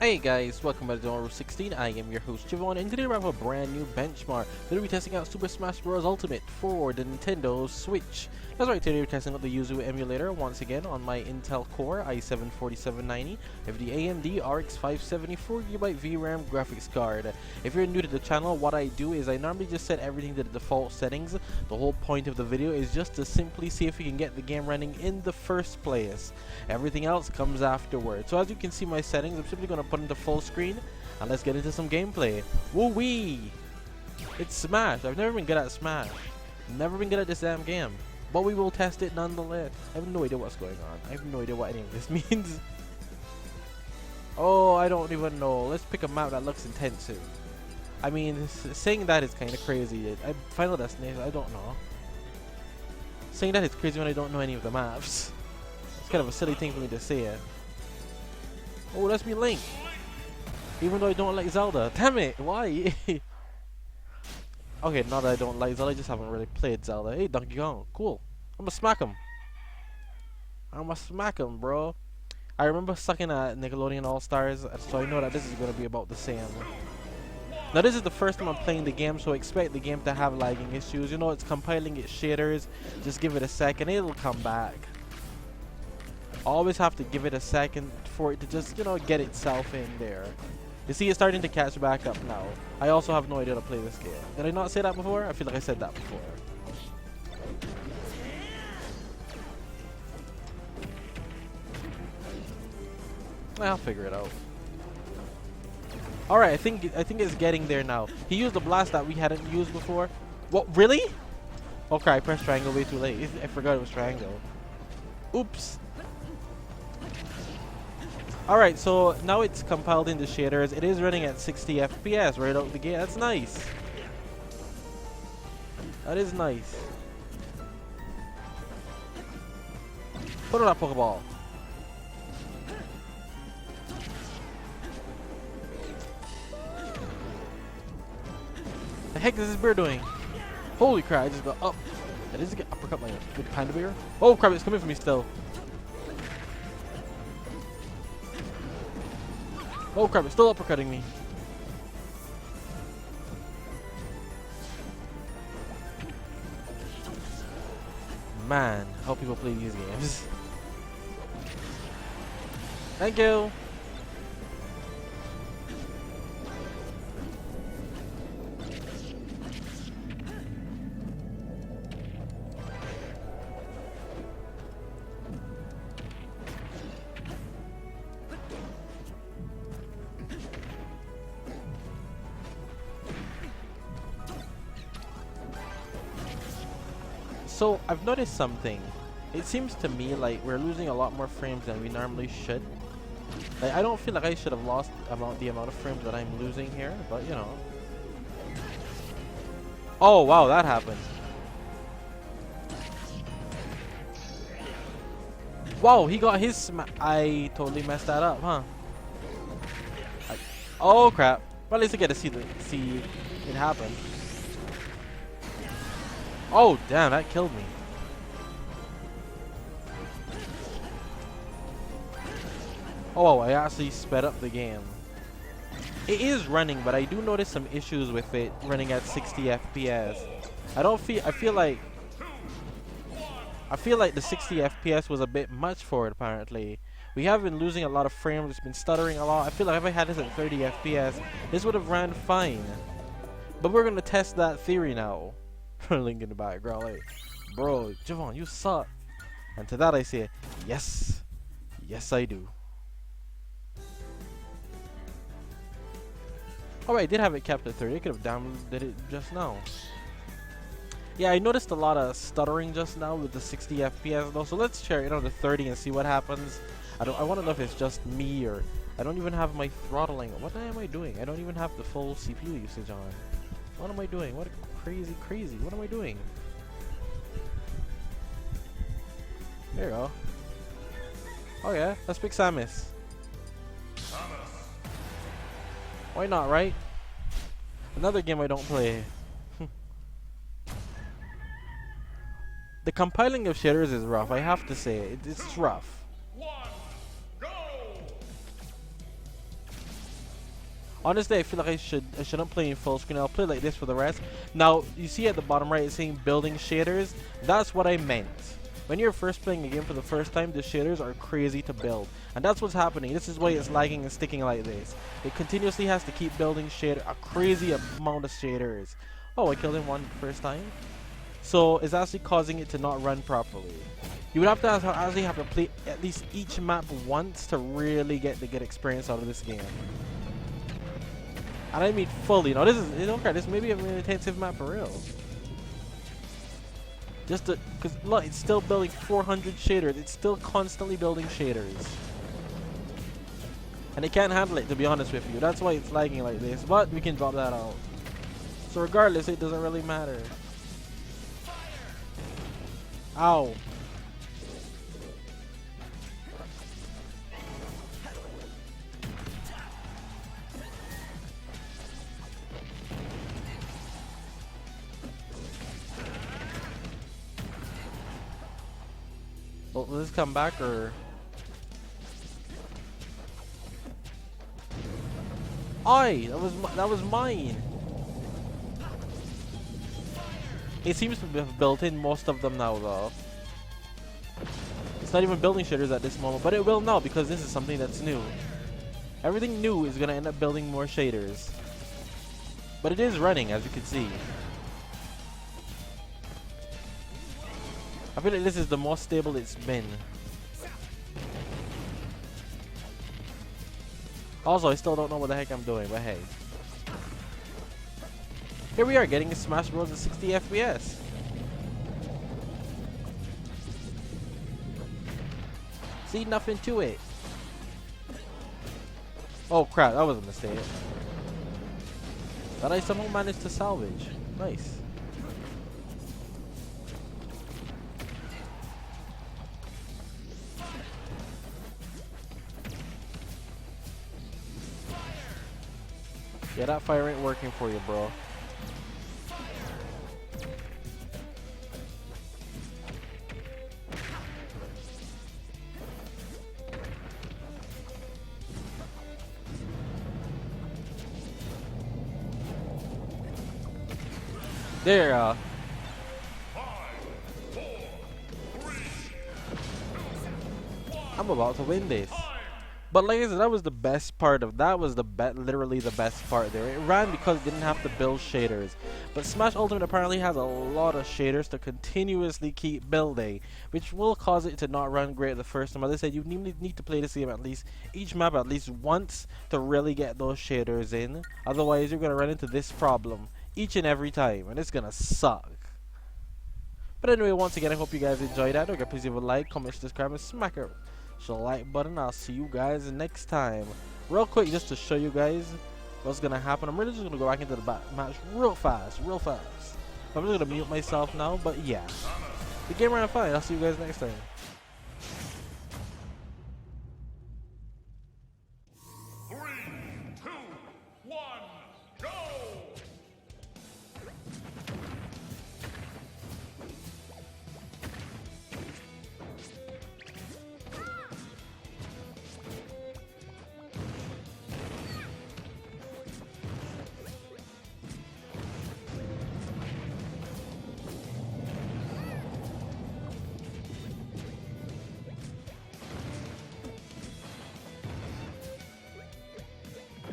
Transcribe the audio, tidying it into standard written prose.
Hey guys, welcome back to Row 16. I am your host Javon, and today we have a brand new benchmark. Today we'll be testing out Super Smash Bros. Ultimate for the Nintendo Switch. That's right, today we're testing out the YUZU emulator once again on my Intel Core i7-4790 with the AMD RX-570 4GB VRAM graphics card. If you're new to the channel, what I do is I normally just set everything to the default settings. The whole point of the video is just to simply see if we can get the game running in the first place. Everything else comes afterwards. So as you can see my settings, I'm simply going to put into full screen and let's get into some gameplay. Woo-wee! It's Smash. I've never been good at Smash. Never been good at this damn game. But we will test it nonetheless. I have no idea what's going on. I have no idea what any of this means. Oh, I don't even know. Let's pick a map that looks intensive. I mean, saying that is kind of crazy. Final Destination, I don't know. Saying that is crazy when I don't know any of the maps. It's kind of a silly thing for me to say. Oh, that's me Link. Even though I don't like Zelda. Damn it, why? Okay, not that I don't like Zelda, I just haven't really played Zelda. Hey, Donkey Kong, cool. I'ma smack him. I'ma smack him, bro. I remember sucking at Nickelodeon All-Stars, so I know that this is gonna be about the same. Now this is the first time I'm playing the game, so expect the game to have lagging issues. You know, it's compiling its shaders. Just give it a second, it'll come back. Always have to give it a second for it to just, you know, get itself in there. You see, it's starting to catch back up now. I also have no idea to play this game. Did I not say that before? I feel like I said that before. I'll figure it out. Alright, I think it's getting there now. He used a blast that we hadn't used before. What, really? Okay, I pressed triangle way too late. I forgot it was triangle. Oops. Alright, so now it's compiled into shaders. It is running at 60 FPS right out the gate. That's nice. That is nice. Put on that Pokeball. The heck is this bear doing? Holy crap, I just got up. That is a get uppercut my good panda bear. Oh crap, it's coming for me still. Oh crap, it's still uppercutting me. Man, how people play these games. Thank you. So I've noticed something. It seems to me like we're losing a lot more frames than we normally should. Like, I don't feel like I should have lost the amount of frames that I'm losing here, but you know. Oh wow, that happened. Wow, he got his I totally messed that up, huh? Oh crap. Well, at least I get to see it happen. Oh damn, that killed me. Oh, I actually sped up the game. It is running, but I do notice some issues with it running at 60 FPS. I feel like the 60 FPS was a bit much for it apparently. We have been losing a lot of frames, it's been stuttering a lot. I feel like if I had this at 30 FPS, this would have ran fine. But we're gonna test that theory now. Link in the background like, bro, Javon, you suck. And to that I say, yes. Yes I do. Alright, I did have it capped at 30. I could have downloaded it just now. Yeah, I noticed a lot of stuttering just now with the 60 FPS though. So let's share it on the 30 and see what happens. I want to know if it's just me or I don't even have my throttling. What am I doing? I don't even have the full CPU usage on. What am I doing? What crazy. What am I doing? There you go. Oh yeah, let's pick Samus. Why not, right? Another game I don't play. The compiling of shaders is rough, I have to say. It's rough. Honestly, I feel like I shouldn't play in full screen. I'll play like this for the rest. Now, you see at the bottom right, it's saying building shaders. That's what I meant. When you're first playing a game for the first time, the shaders are crazy to build. And that's what's happening. This is why it's lagging and sticking like this. It continuously has to keep building a crazy amount of shaders. Oh, I killed him one first time. So it's actually causing it to not run properly. You would have to actually have to play at least each map once to really get the good experience out of this game. And I mean fully. Now this may be a really intensive map for real. Just to, because look, it's still building 400 shaders. It's still constantly building shaders. And it can't handle it, to be honest with you. That's why it's lagging like this. But we can drop that out. So regardless, it doesn't really matter. Ow. Well, will this come back or? Aye, that was mine. It seems to have built in most of them now though. It's not even building shaders at this moment, but it will now because this is something that's new. Everything new is gonna end up building more shaders. But it is running, as you can see. I feel like this is the most stable it's been. Also, I still don't know what the heck I'm doing, but hey. Here we are, getting a Smash Bros. At 60 FPS. See, nothing to it. Oh crap, that was a mistake. That I somehow managed to salvage. Nice. Yeah, that fire ain't working for you, bro. There, I'm about to win this. But like I said, that was the best part of that. Was literally the best part there. It ran because it didn't have to build shaders. But Smash Ultimate apparently has a lot of shaders to continuously keep building, which will cause it to not run great the first time. As I said, you need to play this game at least each map at least once to really get those shaders in. Otherwise, you're gonna run into this problem each and every time, and it's gonna suck. But anyway, once again, I hope you guys enjoyed that. Don't forget, please leave a like, comment, subscribe, and smack it. So like button. I'll see you guys next time. Real quick, just to show you guys what's gonna happen. I'm really just gonna go back into the match real fast. I'm just gonna mute myself now. But yeah, the game ran fine. I'll see you guys next time.